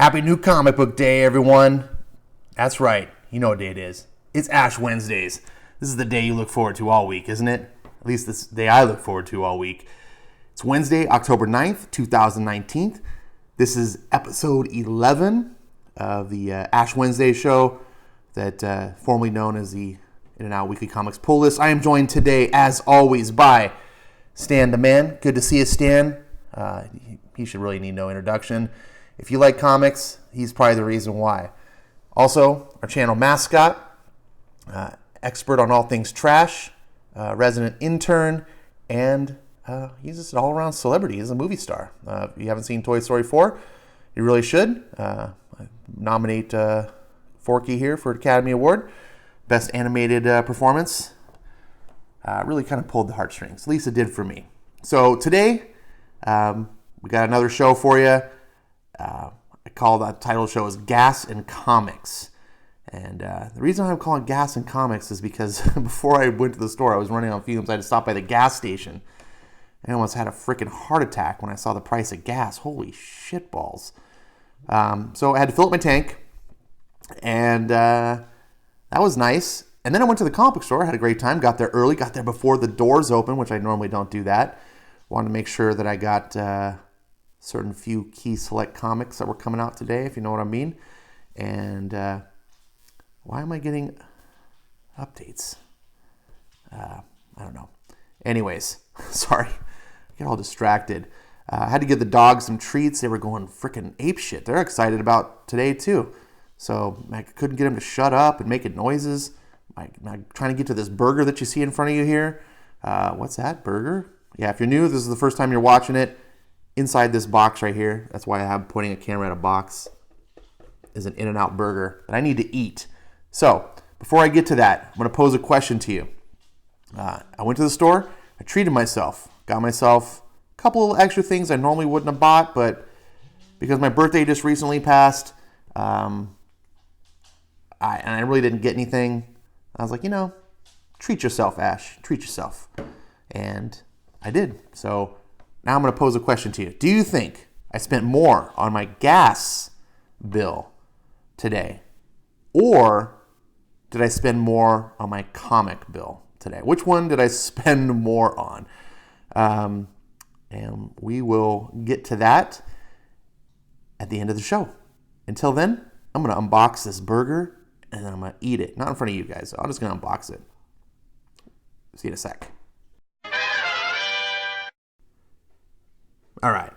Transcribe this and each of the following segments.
Happy New Comic Book Day, everyone. That's right. You know what day it is. It's Ash Wednesdays. This is the day you look forward to all week, isn't it? At least this day I look forward to all week. It's Wednesday, October 9th, 2019. This is episode 11 of the Ash Wednesday show that formerly known as the In and Out Weekly Comics Pull List. I am joined today, as always, by Stan the Man. Good to see you, Stan. He should really need no introduction. If you like comics, he's probably the reason why. Also, our channel mascot, expert on all things trash, resident intern, and he's just an all-around celebrity. He's a movie star. If you haven't seen Toy Story 4, you really should. Nominate Forky here for Academy Award. Best animated performance. Really kind of pulled the heartstrings. At least it did for me. So today, we got another show for you. I call the title show is Gas and Comics. And the reason I'm calling Gas and Comics is because before I went to the store, I was running on fumes. I had to stop by the gas station. I almost had a freaking heart attack when I saw the price of gas. Holy shit balls. So I had to fill up my tank. And that was nice. And then I went to the comic book store. Had a great time. Got there early. Got there before the doors open, which I normally don't do that. Wanted to make sure that I got certain few key select comics that were coming out today, if you know what I mean. And why am I getting updates? I don't know. Anyways, sorry. I get all distracted. I had to give the dogs some treats. They were going freaking apeshit. They're excited about today, too. So I couldn't get them to shut up and making noises. I'm trying to get to this burger that you see in front of you here. What's that, burger? Yeah, if you're new, this is the first time you're watching it. Inside this box right here, that's why I'm putting a camera in a box, is an In-N-Out burger that I need to eat. So, before I get to that, I'm going to pose a question to you. I went to the store, I treated myself, got myself a couple of extra things I normally wouldn't have bought, but because my birthday just recently passed, I really didn't get anything. I was like, treat yourself, Ash, treat yourself. And I did. So now I'm going to pose a question to you. Do you think I spent more on my gas bill today? Or did I spend more on my comic bill today? Which one did I spend more on? And we will get to that at the end of the show. Until then, I'm going to unbox this burger and I'm going to eat it. Not in front of you guys. I'm just going to unbox it. See you in a sec. All right.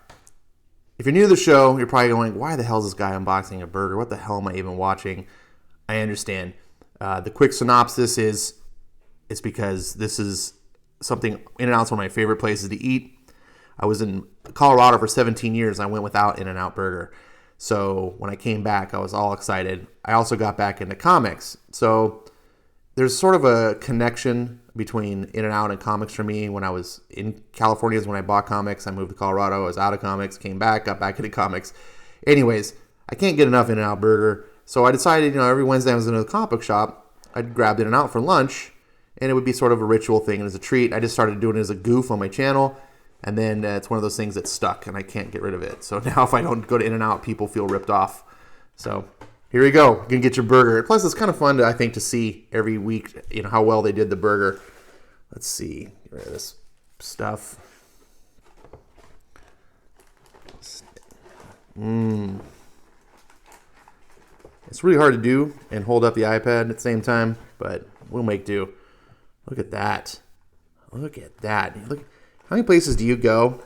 If you're new to the show, you're probably going, why the hell is this guy unboxing a burger? What the hell am I even watching? I understand. The quick synopsis is, it's because this is something, In-N-Out's one of my favorite places to eat. I was in Colorado for 17 years. And I went without In-N-Out burger. So when I came back, I was all excited. I also got back into comics. So there's sort of a connection between In-N-Out and comics for me. When I was in California is when I bought comics. I moved to Colorado. I was out of comics, came back, got back into comics. Anyways, I can't get enough In-N-Out burger. So I decided, every Wednesday I was in a comic book shop, I'd grab In-N-Out for lunch, and it would be sort of a ritual thing and as a treat. I just started doing it as a goof on my channel, and then it's one of those things that stuck, and I can't get rid of it. So now if I don't go to In-N-Out, people feel ripped off. So here you go. You can get your burger. Plus, it's kind of fun, I think, to see every week, how well they did the burger. Let's see. Get rid of this stuff. It's really hard to do and hold up the iPad at the same time, but we'll make do. Look at that. Look at that. Look, how many places do you go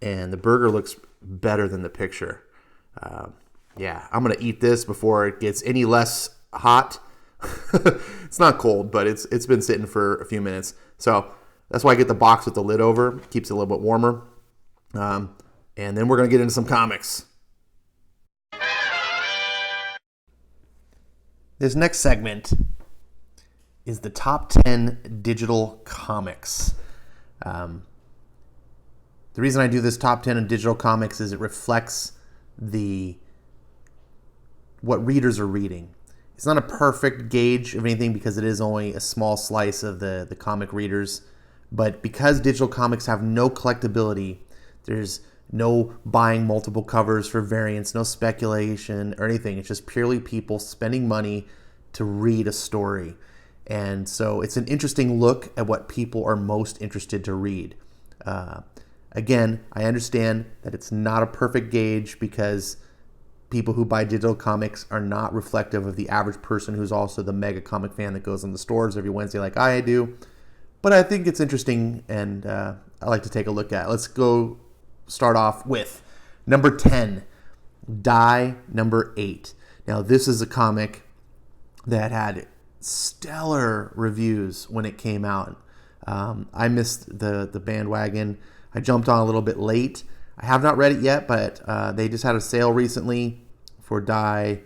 and the burger looks better than the picture? Yeah, I'm going to eat this before it gets any less hot. It's not cold, but it's been sitting for a few minutes. So that's why I get the box with the lid over. Keeps it a little bit warmer. And then we're going to get into some comics. This next segment is the top 10 digital comics. The reason I do this top 10 in digital comics is it reflects what readers are reading. It's not a perfect gauge of anything because it is only a small slice of the comic readers. But because digital comics have no collectability, there's no buying multiple covers for variants, no speculation or anything. It's just purely people spending money to read a story. And so it's an interesting look at what people are most interested to read. Again, I understand that it's not a perfect gauge because people who buy digital comics are not reflective of the average person who's also the mega comic fan that goes in the stores every Wednesday like I do. But I think it's interesting, and I like to take a look at it. Let's go start off with number 10, Die number 8. Now, this is a comic that had stellar reviews when it came out. I missed the bandwagon. I jumped on a little bit late. I have not read it yet, but they just had a sale recently for Die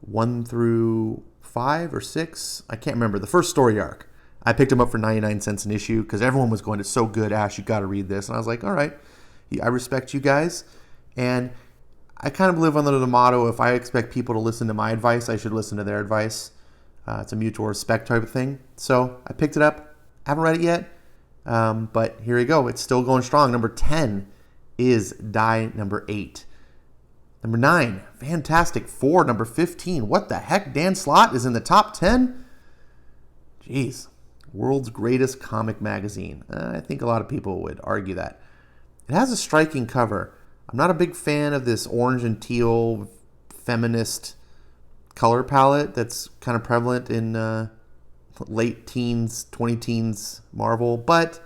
1 through 5 or 6. I can't remember. The first story arc. I picked them up for 99 cents an issue because everyone was going, it's so good, Ash, you got to read this. And I was like, all right, I respect you guys. And I kind of live under the motto, if I expect people to listen to my advice, I should listen to their advice. It's a mutual respect type of thing. So I picked it up. I haven't read it yet, but here we go. It's still going strong. Number 10 is Die number 8. Number 9, Fantastic Four, number 15. What the heck? Dan Slott is in the top 10? Jeez. World's greatest comic magazine. I think a lot of people would argue that. It has a striking cover. I'm not a big fan of this orange and teal feminist color palette that's kind of prevalent in late teens, 20 teens Marvel, but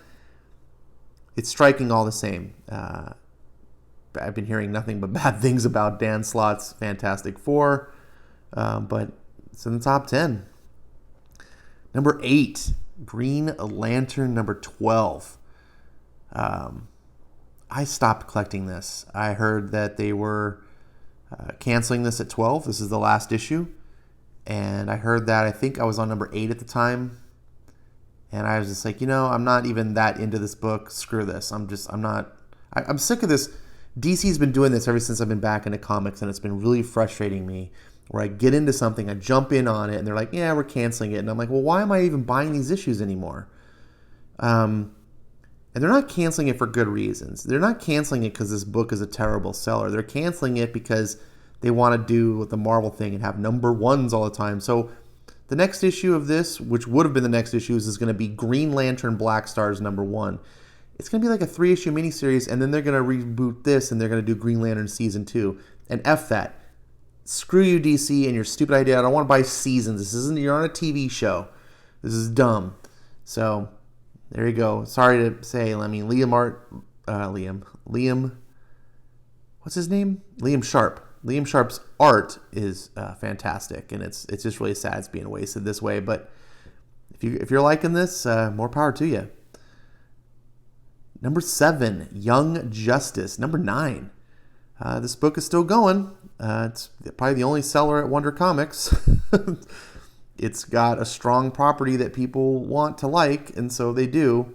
it's striking all the same. I've been hearing nothing but bad things about Dan Slott's Fantastic Four, but it's in the top 10. Number 8, Green Lantern number 12. I stopped collecting this. I heard that they were canceling this at 12. This is the last issue. And I heard that. I think I was on number 8 at the time. And I was just like, I'm not even that into this book. Screw this. I'm sick of this. DC's been doing this ever since I've been back into comics, and it's been really frustrating me. Where I get into something, I jump in on it, and they're like, yeah, we're canceling it. And I'm like, well, why am I even buying these issues anymore? And they're not canceling it for good reasons. They're not canceling it because this book is a terrible seller. They're canceling it because they want to do the Marvel thing and have number ones all the time. So the next issue of this, which would have been the next issue, is going to be Green Lantern Black Stars number 1. It's going to be like a 3-issue miniseries, and then they're going to reboot this, and they're going to do Green Lantern Season 2. And F that. Screw you, DC, and your stupid idea. I don't want to buy seasons. You're on a TV show. This is dumb. So, there you go. Sorry to say, Liam, what's his name? Liam Sharp. Liam Sharp's art is fantastic, and it's just really sad it's being wasted this way. But if you're liking this, more power to you. Number 7, Young Justice. Number 9. This book is still going. It's probably the only seller at Wonder Comics. It's got a strong property that people want to like, and so they do.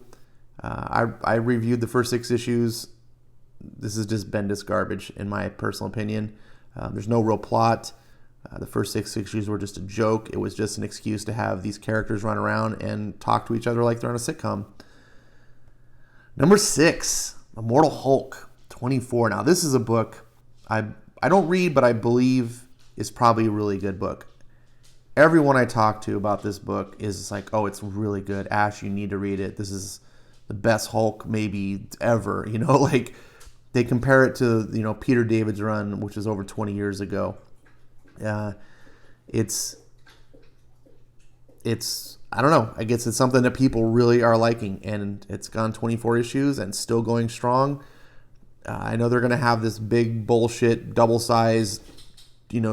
I reviewed the first 6 issues. This is just Bendis garbage, in my personal opinion. There's no real plot. The first 6 issues were just a joke. It was just an excuse to have these characters run around and talk to each other like they're on a sitcom. Number 6, Immortal Hulk 24. Now, this is a book I don't read, but I believe is probably a really good book. Everyone I talk to about this book is like, oh, it's really good. Ash, you need to read it. This is the best Hulk maybe ever. Like they compare it to, Peter David's run, which was over 20 years ago. It's I don't know. I guess it's something that people really are liking, and it's gone 24 issues and still going strong. I know they're going to have this big bullshit double-sized,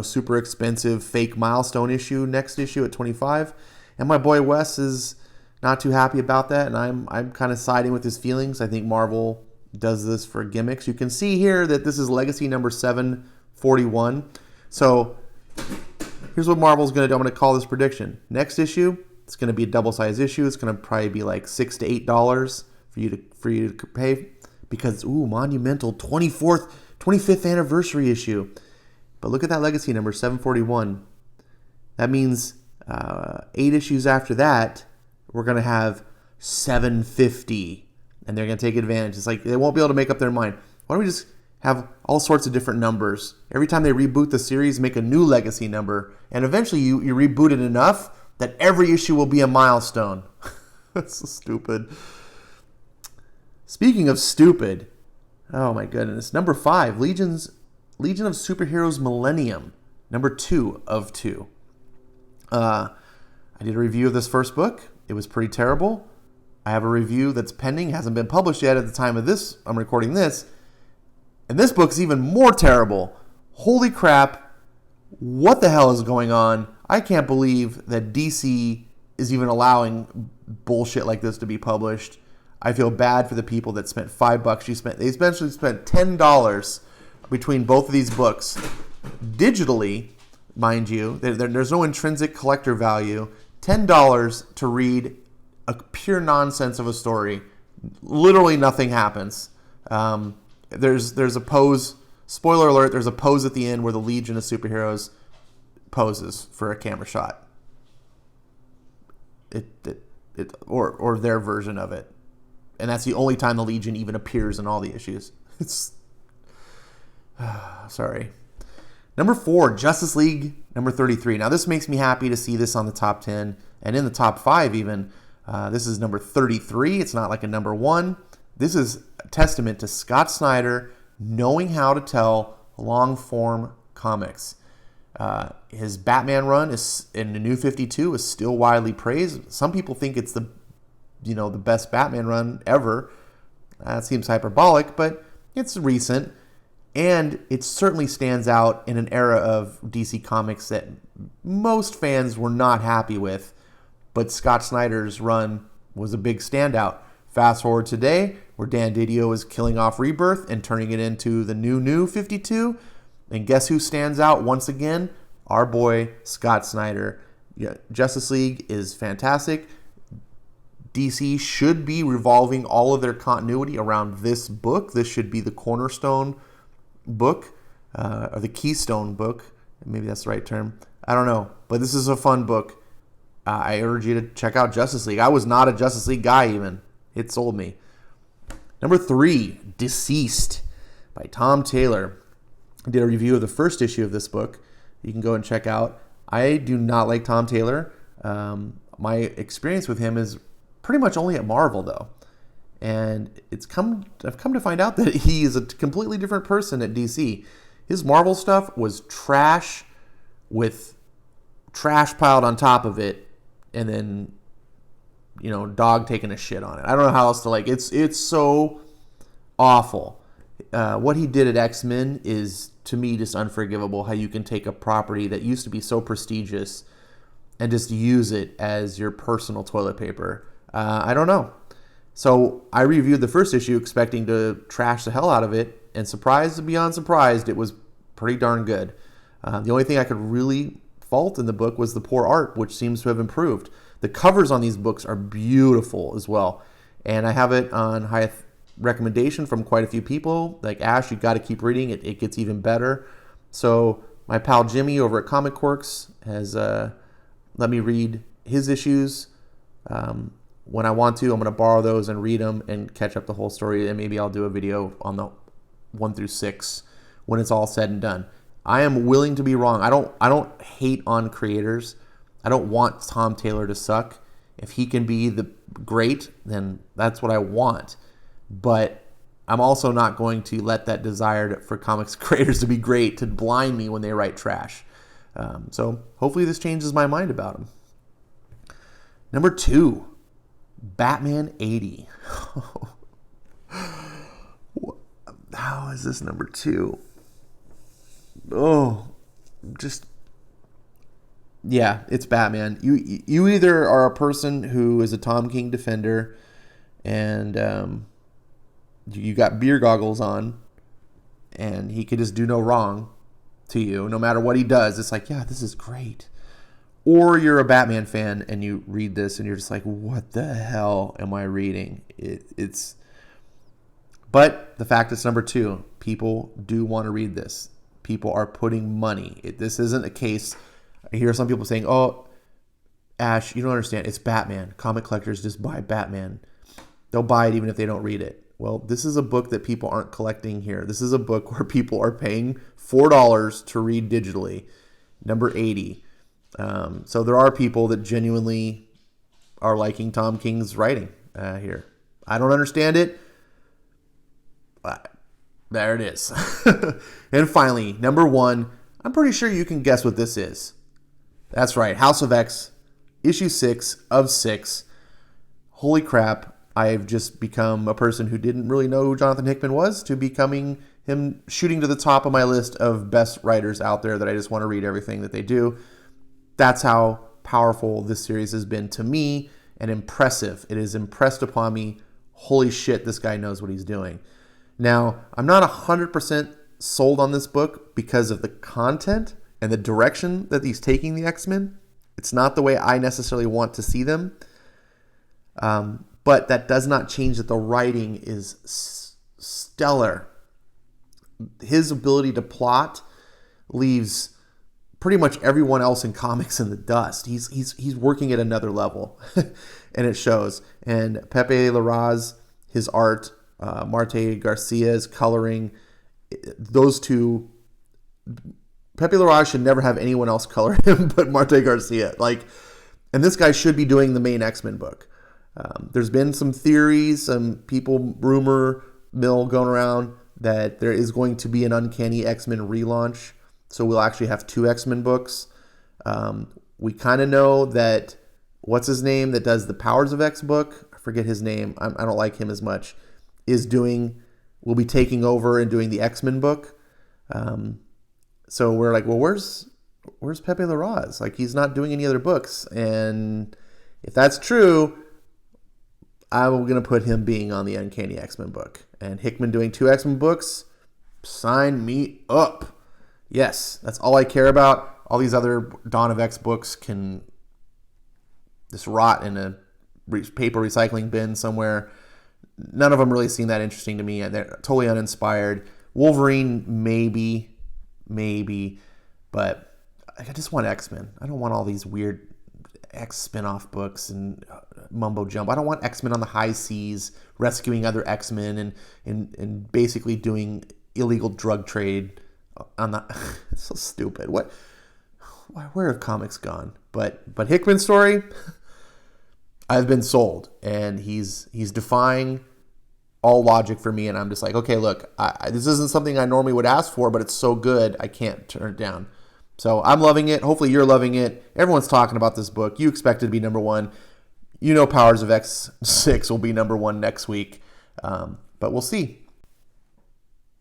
super expensive fake milestone issue next issue at 25, and my boy Wes is not too happy about that, and I'm kind of siding with his feelings. I think Marvel does this for gimmicks. You can see here that this is Legacy number 741. So here's what Marvel's going to do. I'm going to call this prediction. Next issue, it's going to be a double-sized issue. It's going to probably be like $6 to $8 for you to pay. Because, monumental 25th anniversary issue. But look at that Legacy number, 741. That means 8 issues after that, we're going to have 750. And they're going to take advantage. It's like they won't be able to make up their mind. Why don't we just have all sorts of different numbers. Every time they reboot the series, make a new legacy number. And eventually you reboot it enough that every issue will be a milestone. That's so stupid. Speaking of stupid, oh my goodness. Number 5, Legion of Superheroes Millennium. Number 2 of 2. I did a review of this first book. It was pretty terrible. I have a review that's pending, hasn't been published yet at the time of this. I'm recording this. And this book is even more terrible. Holy crap. What the hell is going on? I can't believe that DC is even allowing bullshit like this to be published. I feel bad for the people that spent $5. They essentially spent $10 between both of these books. Digitally, mind you, there's no intrinsic collector value. $10 to read a pure nonsense of a story. Literally nothing happens. There's a pose. Spoiler alert, there's a pose at the end where the Legion of Superheroes poses for a camera shot. Or their version of it. And that's the only time the Legion even appears in all the issues. It's sorry. Number 4, Justice League number 33. Now this makes me happy to see this on the top 10 and in the top 5 even. This is number 33. It's not like a number 1. This is a testament to Scott Snyder knowing how to tell long-form comics. His Batman run is in the New 52 is still widely praised. Some people think it's the best Batman run ever. That seems hyperbolic, but it's recent. And it certainly stands out in an era of DC Comics that most fans were not happy with. But Scott Snyder's run was a big standout. Fast forward today, where Dan Didio is killing off Rebirth and turning it into the new 52. And guess who stands out once again? Our boy, Scott Snyder. Yeah, Justice League is fantastic. DC should be revolving all of their continuity around this book. This should be the cornerstone book, or the keystone book. Maybe that's the right term. I don't know. But this is a fun book. I urge you to check out Justice League. I was not a Justice League guy even. It sold me. Number 3, Deceased by Tom Taylor. I did a review of the first issue of this book. You can go and check out. I do not like Tom Taylor. My experience with him is pretty much only at Marvel, though. And I've come to find out that he is a completely different person at DC. His Marvel stuff was trash with trash piled on top of it, and then dog taking a shit on it. I don't know how else to it's so awful. What he did at X-Men is, to me, just unforgivable. How you can take a property that used to be so prestigious and just use it as your personal toilet paper. I don't know. So I reviewed the first issue expecting to trash the hell out of it, and surprised beyond surprised, it was pretty darn good. The only thing I could really fault in the book was the poor art, which seems to have improved. The covers on these books are beautiful as well, and I have it on high recommendation from quite a few people. Like, Ash, you got to keep reading it. It gets even better. So my pal Jimmy over at Comic Quirks has let me read his issues. When I want to, I'm going to borrow those and read them and catch up the whole story, and maybe I'll do a video on the 1 through 6 when it's all said and done. I am willing to be wrong. I don't hate on creators. I don't want Tom Taylor to suck. If he can be the great, then that's what I want. But I'm also not going to let that desire for comics creators to be great to blind me when they write trash. So hopefully this changes my mind about him. Number 2, Batman 80. How is this number 2? Oh, yeah, it's Batman. You either are a person who is a Tom King defender and you got beer goggles on and he could just do no wrong to you. No matter what he does, it's like, yeah, this is great. Or you're a Batman fan and you read this and you're just like, what the hell am I reading? But the fact it's number 2, people do want to read this. People are putting money. This isn't a case. I hear some people saying, oh, Ash, you don't understand. It's Batman. Comic collectors just buy Batman. They'll buy it even if they don't read it. Well, this is a book that people aren't collecting here. This is a book where people are paying $4 to read digitally. Number 80. So there are people that genuinely are liking Tom King's writing here. I don't understand it. But there it is. And finally, number 1. I'm pretty sure you can guess what this is. That's right. House of X, issue 6 of 6. Holy crap. I've just become a person who didn't really know who Jonathan Hickman was to becoming him shooting to the top of my list of best writers out there that I just want to read everything that they do. That's how powerful this series has been to me and impressive. It has impressed upon me. Holy shit, this guy knows what he's doing. Now, I'm not 100% sold on this book because of the content and the direction that he's taking the X-Men. It's not the way I necessarily want to see them. But that does not change that the writing is stellar. His ability to plot leaves pretty much everyone else in comics in the dust. He's working at another level, and it shows. And Pepe Larraz, his art, Marte Garcia's coloring, those two. Pepe Larraz should never have anyone else color him but Marte Garcia. And this guy should be doing the main X-Men book. There's been some theories, some rumor mill going around that there is going to be an Uncanny X-Men relaunch. So we'll actually have 2 X-Men books. We kind of know that, what's his name that does the Powers of X book? I forget his name. I don't like him as much. Will be taking over and doing the X-Men book. So we're like, well, where's Pepe Larraz? He's not doing any other books. And if that's true, I'm going to put him being on the Uncanny X-Men book. And Hickman doing 2 X-Men books, sign me up. Yes, that's all I care about. All these other Dawn of X books can just rot in a paper recycling bin somewhere. None of them really seem that interesting to me. They're totally uninspired. Wolverine, maybe. But I just want X-Men. I don't want all these weird X spin-off books and mumbo jumbo. I don't want X-Men on the high seas rescuing other X-Men and basically doing illegal drug trade on the. It's so stupid. Where have comics gone? But Hickman's story, I've been sold, and he's defying all logic for me, and I'm just like, okay, look, this isn't something I normally would ask for, but it's so good I can't turn it down. So I'm loving it. Hopefully you're loving it. Everyone's talking about this book. You expect it to be number 1. You know Powers of X6 will be number 1 next week. But we'll see.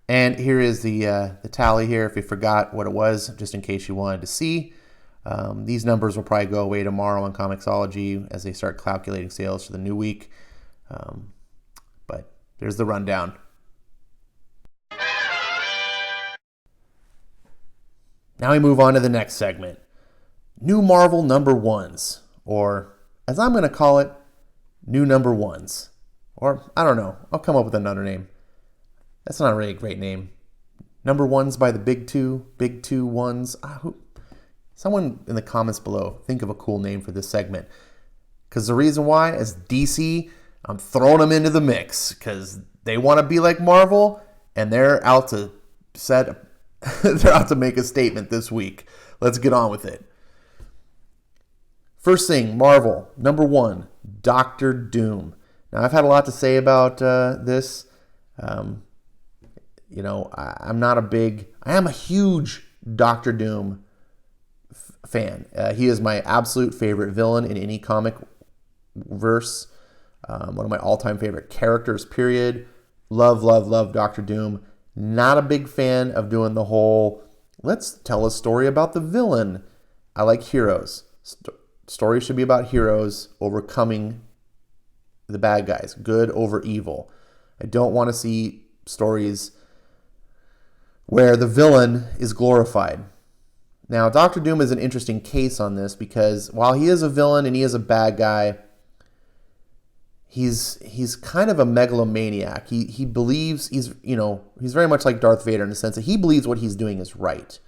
And here is the tally here, if you forgot what it was, just in case you wanted to see. These numbers will probably go away tomorrow on Comixology as they start calculating sales for the new week. But there's the rundown. Now we move on to the next segment. New Marvel number 1s, or as I'm going to call it, new number 1s. Or, I don't know, I'll come up with another name. That's not really a great name. Number 1s by the big two ones. Someone in the comments below, think of a cool name for this segment. Because the reason why is DC, I'm throwing them into the mix. Because they want to be like Marvel, and they're out to make a statement this week. Let's get on with it. First thing, Marvel, number 1, Doctor Doom. Now, I've had a lot to say about this. I am a huge Doctor Doom fan. He is my absolute favorite villain in any comic verse. One of my all-time favorite characters, period. Love Doctor Doom. Not a big fan of doing the whole, let's tell a story about the villain. I like heroes. Stories should be about heroes overcoming the bad guys, good over evil. I don't want to see stories where the villain is glorified. Now, Doctor Doom is an interesting case on this because while he is a villain and he is a bad guy, he's kind of a megalomaniac. He believes he's very much like Darth Vader in the sense that he believes what he's doing is right.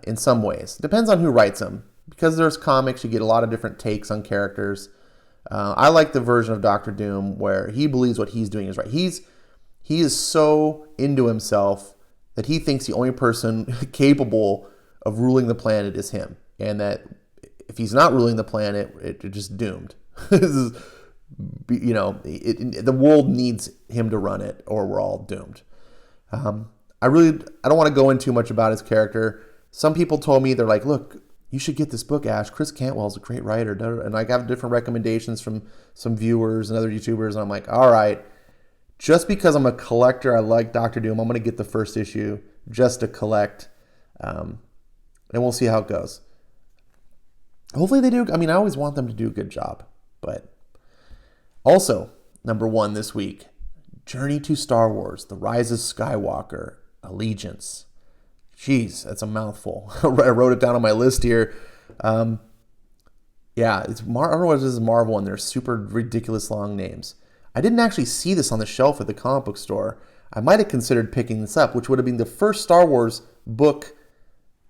In some ways, depends on who writes them. Because there's comics, you get a lot of different takes on characters. I like the version of Doctor Doom where he believes what he's doing is right. He is so into himself that he thinks the only person capable of ruling the planet is him, and that if he's not ruling the planet, it's just doomed. The world needs him to run it, or we're all doomed. I don't want to go into too much about his character. Some people told me, they're like, look, you should get this book, Ash. Chris Cantwell's a great writer. And I got different recommendations from some viewers and other YouTubers. And I'm like, all right, just because I'm a collector, I like Doctor Doom, I'm going to get the first issue just to collect. And we'll see how it goes. Hopefully they do. I mean, I always want them to do a good job. But also, number 1 this week, Journey to Star Wars, The Rise of Skywalker, Allegiance. Jeez, that's a mouthful. I wrote it down on my list here. I don't know what this is, Marvel, and they're super ridiculous long names. I didn't actually see this on the shelf at the comic book store. I might have considered picking this up, which would have been the first Star Wars book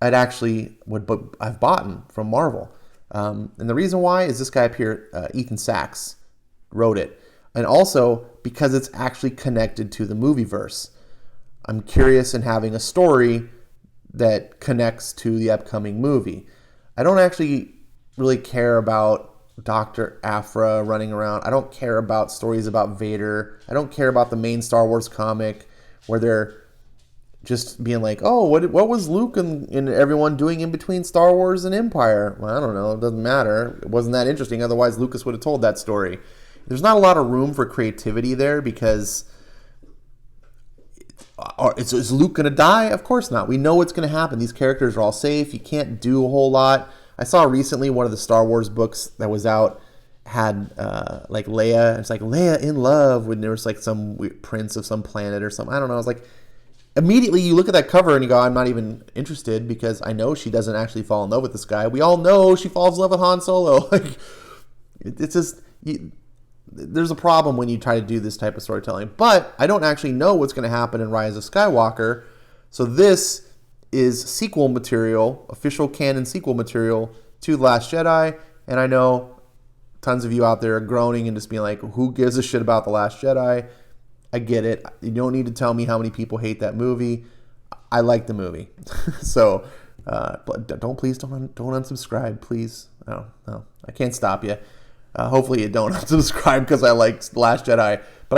I've bought from Marvel. And the reason why is this guy up here, Ethan Sachs, wrote it. And also because it's actually connected to the movieverse. I'm curious in having a story that connects to the upcoming movie. I don't actually really care about Dr. Aphra running around. I don't care about stories about Vader. I don't care about the main Star Wars comic where they're just being like, oh, what was Luke and everyone doing in between Star Wars and Empire? Well, I don't know. It doesn't matter. It wasn't that interesting. Otherwise, Lucas would have told that story. There's not a lot of room for creativity there because is Luke going to die? Of course not. We know what's going to happen. These characters are all safe. You can't do a whole lot. I saw recently one of the Star Wars books that was out had like Leia. It's like Leia in love when there was like some prince of some planet or something. I don't know. I was like, immediately you look at that cover and you go, I'm not even interested because I know she doesn't actually fall in love with this guy. We all know she falls in love with Han Solo. Like, it's just... There's a problem when you try to do this type of storytelling. But I don't actually know what's going to happen in Rise of Skywalker. So this is sequel material, official canon sequel material to The Last Jedi. And I know tons of you out there are groaning and just being like, who gives a shit about The Last Jedi? I get it. You don't need to tell me how many people hate that movie. I like the movie. So please don't unsubscribe, please. No, I can't stop you. Hopefully you don't unsubscribe because I like The Last Jedi. But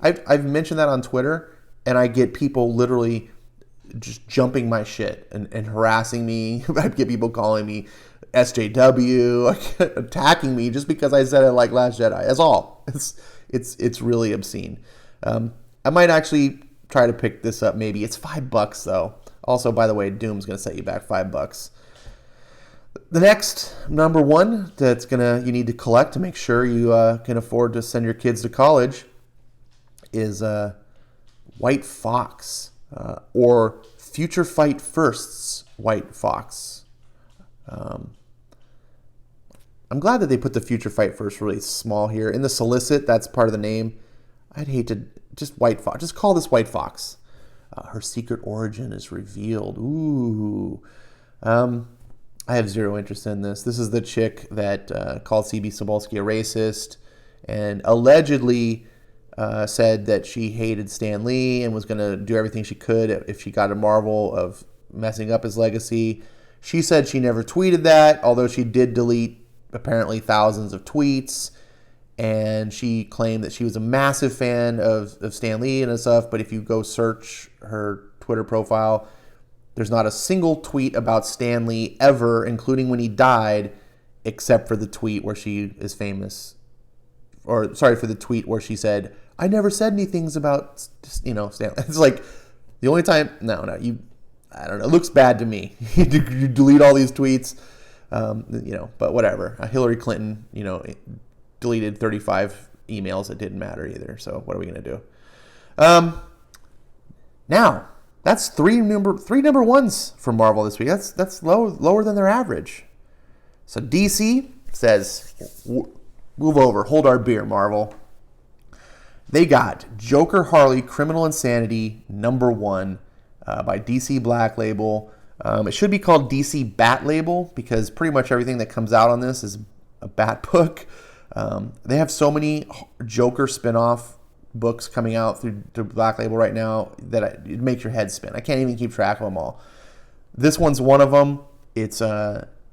I've mentioned that on Twitter, and I get people literally just jumping my shit and harassing me. I get people calling me SJW, attacking me just because I said I like Last Jedi. That's all. It's really obscene. I might actually try to pick this up. Maybe it's $5 though. Also, by the way, Doom's gonna set you back $5. The next number 1 that's you need to collect to make sure you can afford to send your kids to college is White Fox or Future Fight First's White Fox. I'm glad that they put the Future Fight First really small here. In the solicit, that's part of the name. I'd hate to just White Fox. Just call this White Fox. Her secret origin is revealed. Ooh. I have zero interest in this. This is the chick that called C.B. Cebulski a racist and allegedly said that she hated Stan Lee and was going to do everything she could if she got a Marvel of messing up his legacy. She said she never tweeted that, although she did delete apparently thousands of tweets. And she claimed that she was a massive fan of Stan Lee and stuff. But if you go search her Twitter profile, there's not a single tweet about Stan Lee ever, including when he died, except for the tweet where she is famous. For the tweet where she said, I never said anything about, Stan Lee. It's like, the only time, I don't know, it looks bad to me. You delete all these tweets, but whatever. Hillary Clinton, deleted 35 emails that didn't matter either. So what are we going to do? Now, that's three number 1s for Marvel this week. That's lower than their average. So DC says, move over, hold our beer, Marvel. They got Joker Harley Criminal Insanity number 1 by DC Black Label. It should be called DC Bat Label because pretty much everything that comes out on this is a Bat book. They have so many Joker spinoff books coming out through Black Label right now that it makes your head spin. I can't even keep track of them all. This one's one of them. It's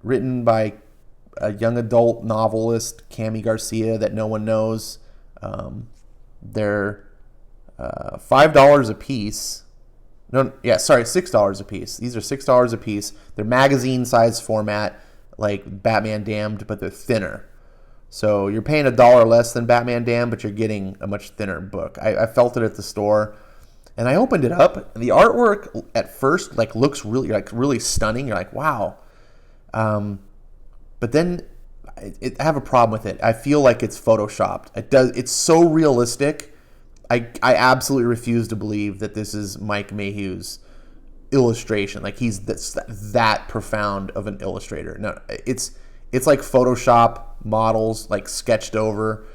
written by a young adult novelist, Cami Garcia, that no one knows. They're $5 a piece. $6 a piece. These are $6 a piece. They're magazine size format, like Batman Damned, but they're thinner. So you're paying $1 less than Batman Damned, but you're getting a much thinner book. I felt it at the store, and I opened it up. The artwork at first looks really stunning. You're like, wow. But then I have a problem with it. I feel like it's photoshopped. It's so realistic. I absolutely refuse to believe that this is Mike Mayhew's illustration. Like he's that profound of an illustrator. No, it's like Photoshop models, like sketched over.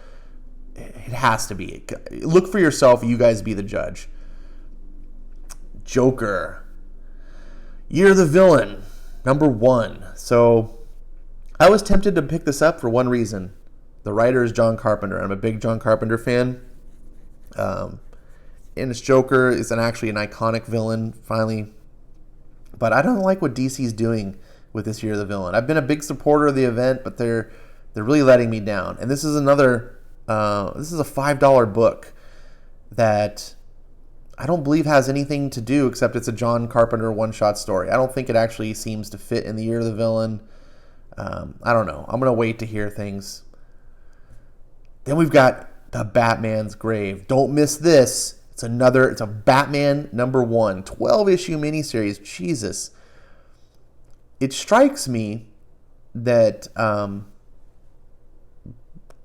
It has to be. Look for yourself. You guys be the judge. Joker. Year of the Villain, #1. So I was tempted to pick this up for one reason. The writer is John Carpenter. I'm a big John Carpenter fan. And this Joker is actually an iconic villain, finally. But I don't like what DC's doing with this Year of the Villain. I've been a big supporter of the event, but they're really letting me down. And this is another, this is a $5 book that I don't believe has anything to do except it's a John Carpenter one-shot story. I don't think it actually seems to fit in the Year of the Villain. I don't know. I'm going to wait to hear things. Then we've got The Batman's Grave. Don't miss this. It's a Batman #1, 12-issue miniseries. Jesus. It strikes me that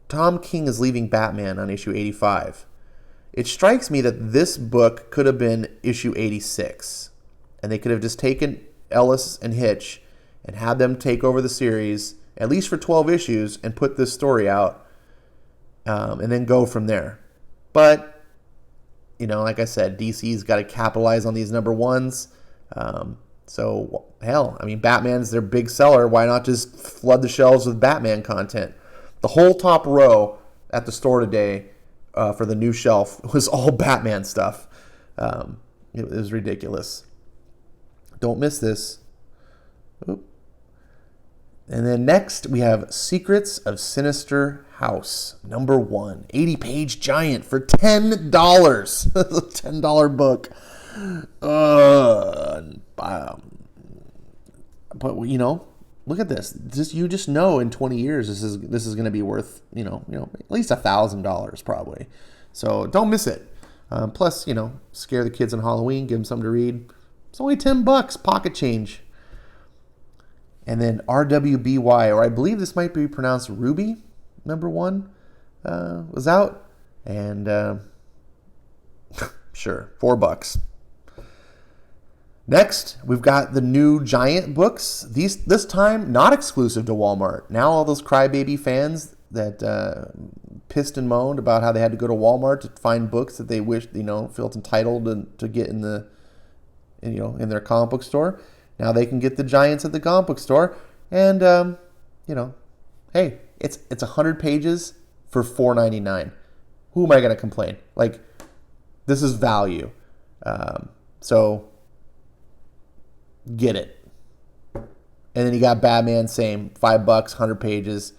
Tom King is leaving Batman on issue 85. It strikes me that this book could have been issue 86. And they could have just taken Ellis and Hitch and had them take over the series, at least for 12 issues, and put this story out, and then go from there. But, like I said, DC's got to capitalize on these #1s. So, hell, Batman's their big seller. Why not just flood the shelves with Batman content? The whole top row at the store today for the new shelf was all Batman stuff. It was ridiculous. Don't miss this. Oop. And then next we have Secrets of Sinister House, #1, 80-page giant for $10. A $10 book. But look at this. You just know in 20 years this is going to be worth at least $1,000 probably. So don't miss it. Plus scare the kids on Halloween, give them something to read. It's only $10, pocket change. And then RWBY, or I believe this might be pronounced Ruby, #1, was out. And sure, $4. Next, we've got the new Giant books. This time, not exclusive to Walmart. Now all those crybaby fans that pissed and moaned about how they had to go to Walmart to find books that they wished, felt entitled to get in their comic book store. Now they can get the Giants at the comic book store, and hey, it's 100 pages for $4.99. Who am I going to complain? This is value. So get it. And then you got Batman, same, $5, 100 pages,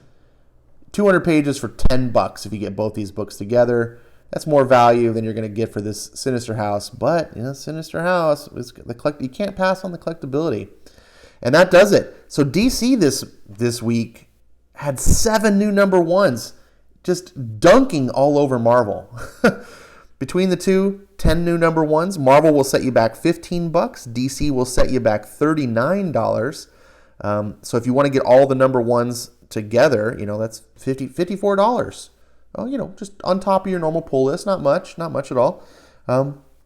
200 pages for $10 if you get both these books together. That's more value than you're going to get for this Sinister House. But, Sinister House, you can't pass on the collectability. And that does it. So DC this week had 7 new #1s, just dunking all over Marvel. Between the two, 10 new #1s. Marvel will set you back $15. DC will set you back $39. So if you want to get all the #1s together, that's $54. Oh, just on top of your normal pull list. Not much at all.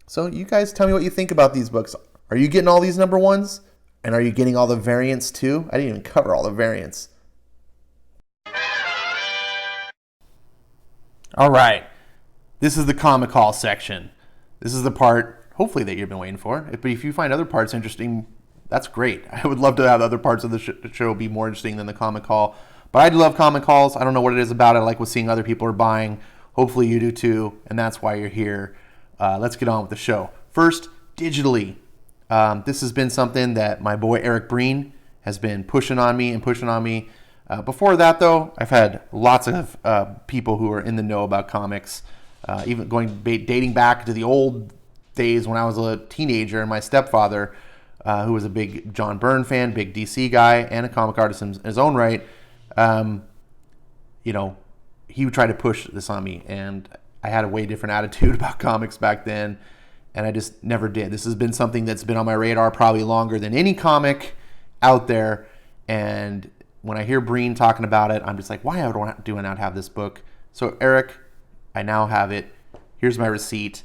So you guys tell me what you think about these books. Are you getting all these #1s? And are you getting all the variants too? I didn't even cover all the variants. All right. This is the Comic Haul section. This is the part, hopefully, that you've been waiting for. But if you find other parts interesting, that's great. I would love to have other parts of the show be more interesting than the Comic Haul. But I do love comic hauls. I don't know what it is about it. I like what seeing other people are buying. Hopefully you do too, and that's why you're here. Let's get on with the show. First, digitally. This has been something that my boy Eric Breen has been pushing on me. Before that, though, I've had lots of people who are in the know about comics, even dating back to the old days when I was a teenager, and my stepfather, who was a big John Byrne fan, big DC guy, and a comic artist in his own right, he would try to push this on me, and I had a way different attitude about comics back then, and I just never did. This has been something that's been on my radar probably longer than any comic out there, and when I hear Breen talking about it, I'm just like, why do I not have this book? So Eric, I now have it. Here's my receipt.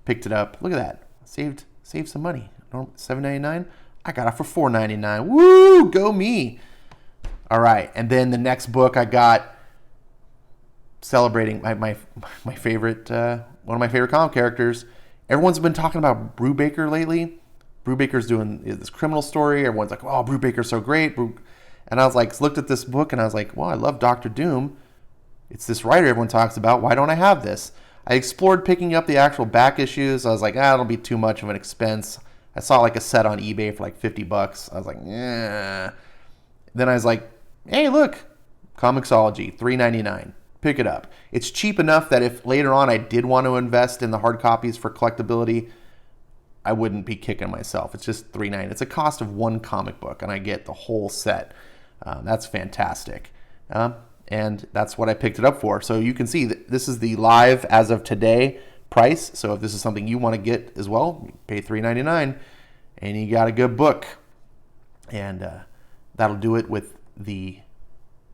Picked it up. Look at that. Saved some money. $7.99. I got it for $4.99. Woo! Go me. All right. And then the next book I got, celebrating my favorite, one of my favorite comic characters. Everyone's been talking about Brubaker lately. Brubaker's doing this criminal story. Everyone's like, oh, Brubaker's so great. And I was like, looked at this book and I was like, well, I love Dr. Doom. It's this writer everyone talks about. Why don't I have this? I explored picking up the actual back issues. I was like, it'll be too much of an expense. I saw like a set on eBay for like $50. I was like, yeah. Then I was like, hey, look, Comixology, $3.99. Pick it up. It's cheap enough that if later on I did want to invest in the hard copies for collectability, I wouldn't be kicking myself. It's just $3.99. It's a cost of one comic book, and I get the whole set. That's fantastic. And that's what I picked it up for. So you can see that this is the live as of today price. So if this is something you want to get as well, pay $3.99 and you got a good book. And that'll do it with the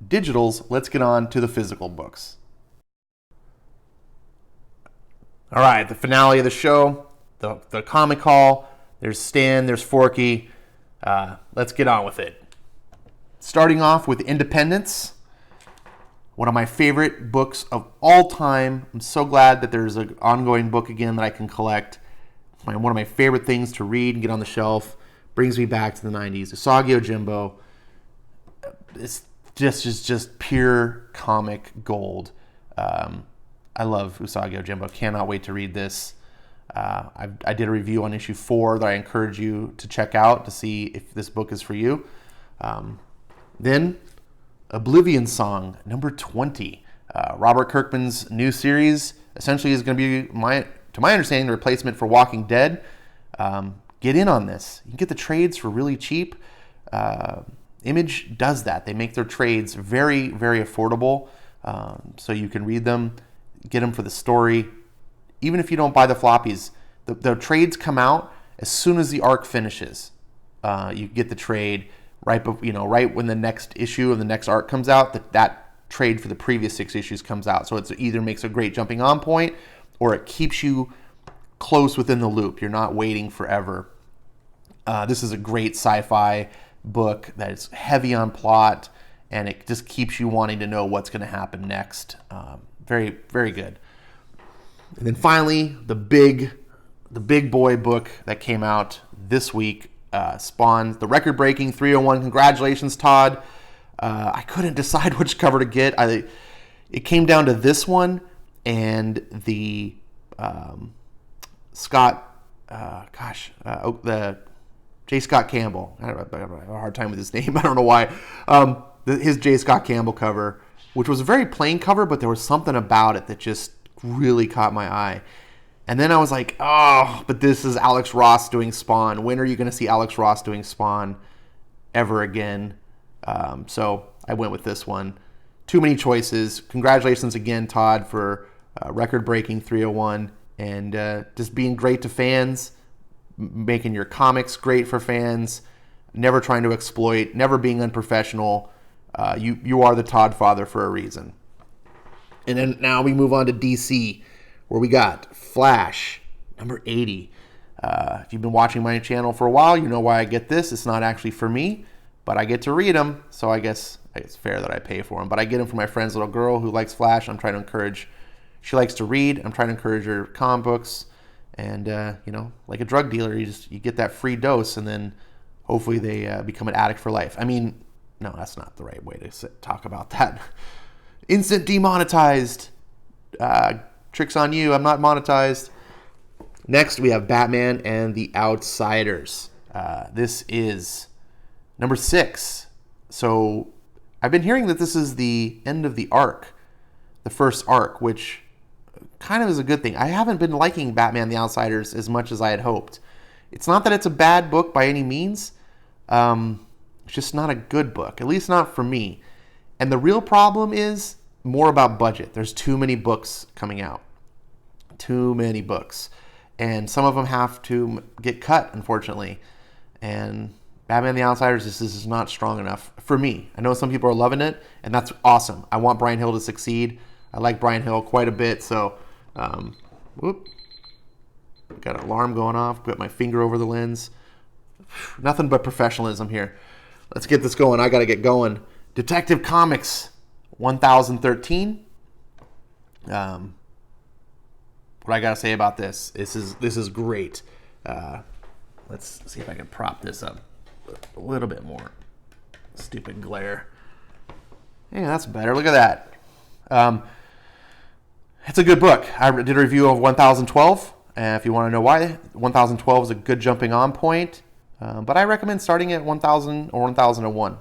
digitals. Let's get on to the physical books. All right, the finale of the show, the comic haul. There's Stan, there's Forky. Let's get on with it. Starting off with Independence, one of my favorite books of all time. I'm so glad that there's an ongoing book again that I can collect. One of my favorite things to read and get on the shelf. Brings me back to the 90s. Usagi Yojimbo. It's just pure comic gold. I love Usagi Yojimbo. Cannot wait to read this. I did a review on issue 4 that I encourage you to check out to see if this book is for you. Then Oblivion Song, number 20. Robert Kirkman's new series essentially is going to be, to my understanding, the replacement for Walking Dead. Get in on this. You can get the trades for really cheap. Image does that. They make their trades very, very affordable, so you can read them, get them for the story. Even if you don't buy the floppies, the trades come out as soon as the arc finishes. You get the trade right when the next issue of the next arc comes out. That trade for the previous 6 issues comes out. So it either makes a great jumping on point, or it keeps you close within the loop. You're not waiting forever. This is a great sci-fi book that is heavy on plot, and it just keeps you wanting to know what's going to happen next. Very, very good. And then finally, the big boy book that came out this week, Spawn, the record-breaking 301. Congratulations, Todd. I couldn't decide which cover to get. It came down to this one and the the J. Scott Campbell. I have a hard time with his name. I don't know why. His J. Scott Campbell cover, which was a very plain cover, but there was something about it that just really caught my eye. And then I was like, oh, but this is Alex Ross doing Spawn. When are you going to see Alex Ross doing Spawn ever again? So I went with this one. Too many choices. Congratulations again, Todd, for record-breaking 301 and just being great to fans, making your comics great for fans, never trying to exploit, never being unprofessional. You are the Todd father for a reason. And then now we move on to DC, where we got Flash, number 80. If you've been watching my channel for a while, you know why I get this. It's not actually for me, but I get to read them, so I guess it's fair that I pay for them. But I get them for my friend's little girl who likes Flash. I'm trying to encourage, she likes to read. I'm trying to encourage her comic books. And, like a drug dealer, you get that free dose, and then hopefully they become an addict for life. I mean, No, that's not the right way to talk about that. Instant demonetized. Tricks on you. I'm not monetized. Next, we have Batman and the Outsiders. This is number 6. So I've been hearing that this is the end of the arc, the first arc, which kind of is a good thing. I haven't been liking Batman the Outsiders as much as I had hoped. It's not that it's a bad book by any means. It's just not a good book, at least not for me. And the real problem is more about budget. There's too many books coming out. Too many books. And some of them have to get cut, unfortunately. And Batman the Outsiders, this is not strong enough for me. I know some people are loving it, and that's awesome. I want Brian Hill to succeed. I like Brian Hill quite a bit, so... Got an alarm going off. Put my finger over the lens. Nothing but professionalism here. Let's get this going. I got to get going. Detective Comics 1013. What I got to say about this? This is great. Let's see if I can prop this up a little bit more. Stupid glare. Yeah, that's better. Look at that. It's a good book. I did a review of 1012. If you want to know why, 1012 is a good jumping on point. But I recommend starting at 1000 or 1001.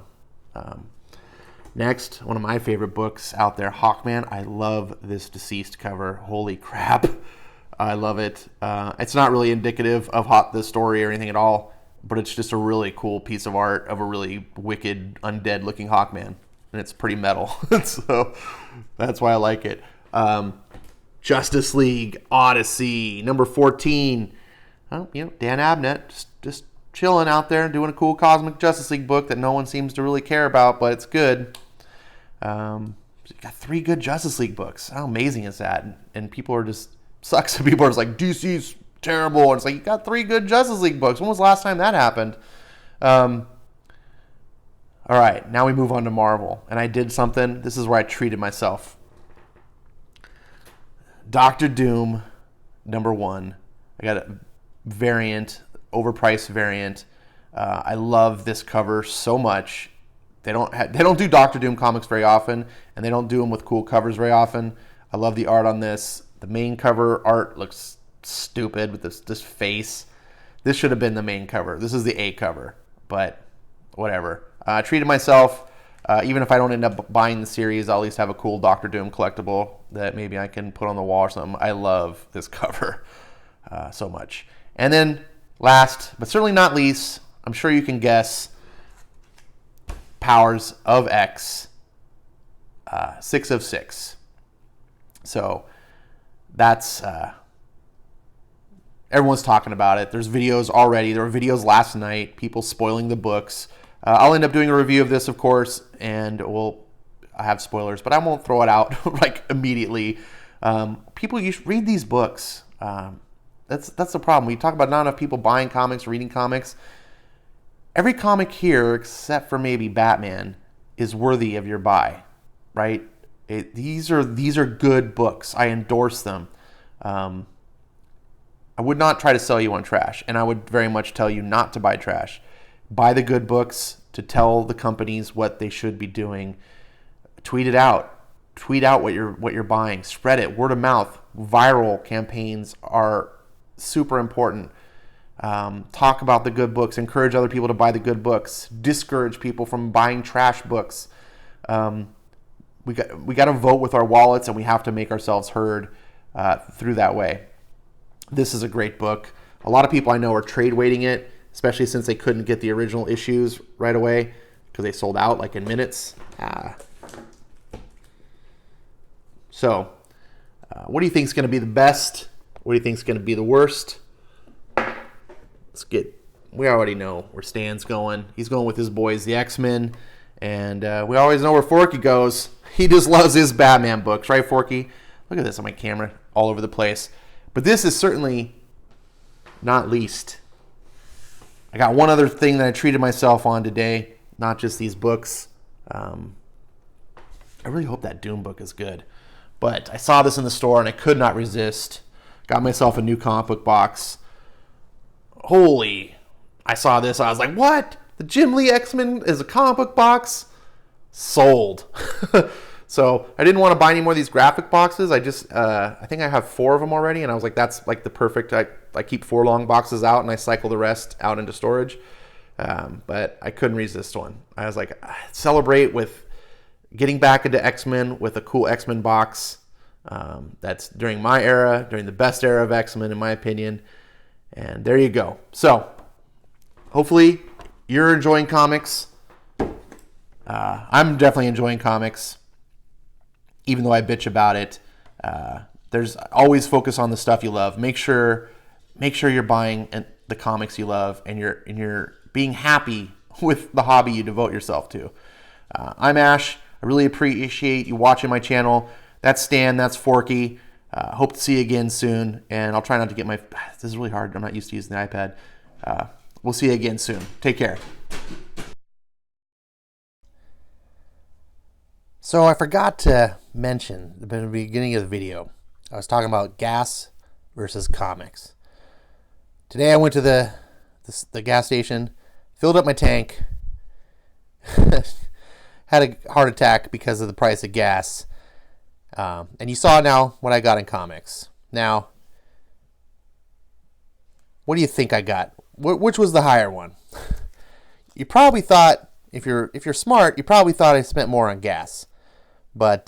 Next, one of my favorite books out there, Hawkman. I love this Deceased cover. Holy crap. I love it. It's not really indicative of the story or anything at all, but it's just a really cool piece of art of a really wicked, undead-looking Hawkman. And it's pretty metal. So that's why I like it. Justice League Odyssey, number 14. Dan Abnett, just chilling out there, doing a cool Cosmic Justice League book that no one seems to really care about, but it's good. You got 3 good Justice League books. How amazing is that? And people are just, sucks. People are just like, DC's terrible. And it's like, you got 3 good Justice League books. When was the last time that happened? All right, now we move on to Marvel. And I did something. This is where I treated myself. Doctor Doom, number 1. I got a variant, overpriced variant. I love this cover so much. They don't do Doctor Doom comics very often, and they don't do them with cool covers very often. I love the art on this. The main cover art looks stupid with this face. This should have been the main cover. This is the A cover, but whatever. I treated myself. Even if I don't end up buying the series, I'll at least have a cool Doctor Doom collectible that maybe I can put on the wall or something. I love this cover so much. And then last, but certainly not least, I'm sure you can guess, Powers of X, 6 of 6. So that's, everyone's talking about it. There's videos already. There were videos last night, people spoiling the books. I'll end up doing a review of this, of course, and I have spoilers, but I won't throw it out like immediately. People, you should read these books. That's the problem. We talk about not enough people buying comics, reading comics. Every comic here, except for maybe Batman, is worthy of your buy, right? These are good books. I endorse them. I would not try to sell you on trash, and I would very much tell you not to buy trash. Buy the good books to tell the companies what they should be doing. Tweet it out. Tweet out what you're buying. Spread it. Word of mouth. Viral campaigns are super important. Talk about the good books. Encourage other people to buy the good books. Discourage people from buying trash books. We got to vote with our wallets, and we have to make ourselves heard through that way. This is a great book. A lot of people I know are trade weighting it, especially since they couldn't get the original issues right away because they sold out like in minutes. So, what do you think is going to be the best? What do you think is going to be the worst? We already know where Stan's going. He's going with his boys, the X-Men. And we always know where Forky goes. He just loves his Batman books, right, Forky? Look at this on my camera all over the place. But this is certainly not least. I got one other thing that I treated myself on today, not just these books. I really hope that Doom book is good. But I saw this in the store and I could not resist. Got myself a new comic book box. I saw this. I was like, what? The Jim Lee X-Men is a comic book box. Sold. So I didn't want to buy any more of these graphic boxes. I just, I think I have 4 of them already. And I was like, that's like the perfect, I keep 4 long boxes out and I cycle the rest out into storage. But I couldn't resist one. I was like, celebrate with getting back into X-Men with a cool X-Men box. That's during my era, during the best era of X-Men, in my opinion. And there you go. So hopefully you're enjoying comics. I'm definitely enjoying comics, even though I bitch about it. There's always focus on the stuff you love. Make sure you're buying the comics you love, and you're being happy with the hobby you devote yourself to. I'm Ash. I really appreciate you watching my channel. That's Stan. That's Forky. Hope to see you again soon. And I'll try not to get my... This is really hard. I'm not used to using the iPad. We'll see you again soon. Take care. So I forgot to mention at the beginning of the video, I was talking about gas versus comics. Today I went to the gas station, filled up my tank, had a heart attack because of the price of gas. And you saw now what I got in comics. Now, what do you think I got? Which was the higher one? You probably thought, if you're smart, you probably thought I spent more on gas. But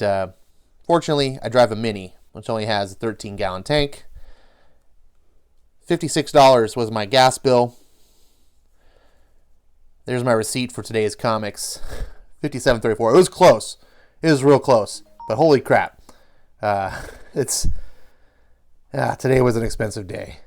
fortunately, I drive a Mini, which only has a 13-gallon tank. $56 was my gas bill. There's my receipt for today's comics. $57.34. It was close. It was real close. But holy crap. Today was an expensive day.